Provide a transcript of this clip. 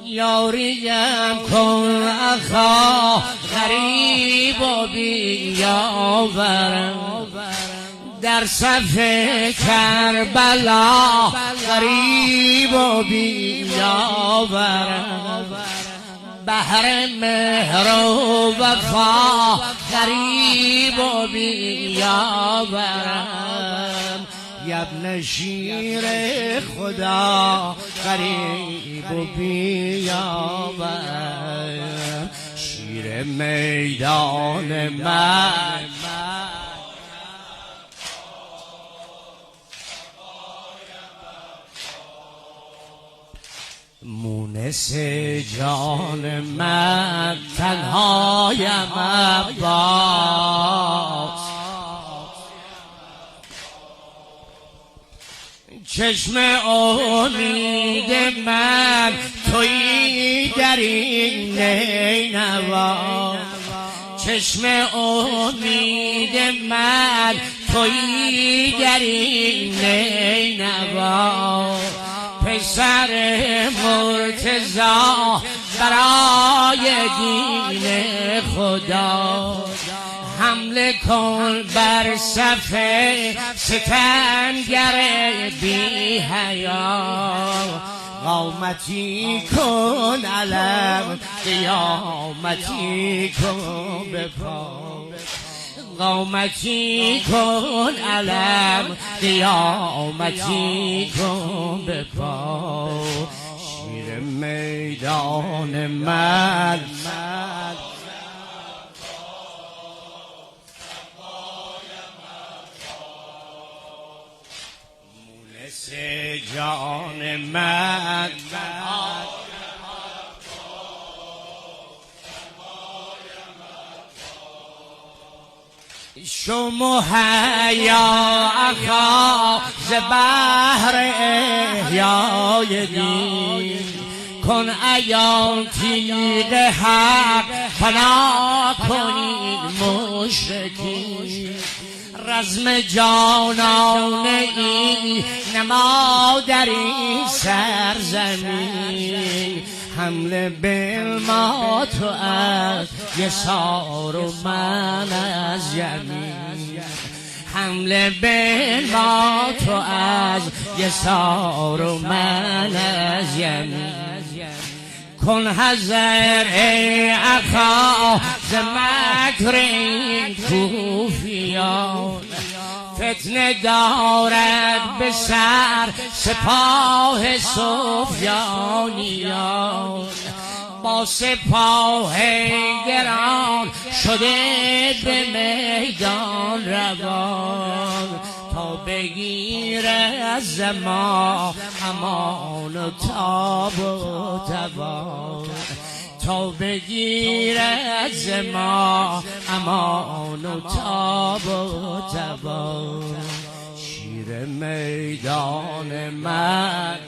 یاریم کن اخا غریب و بیاورم در صف کربلا غریب و بیاورم بحر مهر و وفا غریب و بیاورم ابن شیر خدا غریب و بیاورم شیر میدان من مونس جان من تنهایم عباس چشم امید من تویی در این نینوا چشم امید من تویی در این نینوا پسر مرتضی برای دین خدا حمله کن بر صف ستمگر بی حیا قامتی کن علم قیامتی کن به پا قامتی کن علم قیامتی کن به پا شیر میدان من مونس جان من شما حیا اخا ز بحر احیای دین کن ایان تیغ حق فنا کنید مشرکین رزم جانان این نما در این سرزمین حمله بالما تو از یسار و من از یمین حمله بالما تو از یسار و من از یمین کن حذر ای اخا ز مکر این کوفیان فتنه دارد به سر سپاه سفیانیان با سپاه گران شده به میدان روان تا بگیره از ما امان و تاب و توان تا بگیره از ما امان و تاب و توان شیر میدان من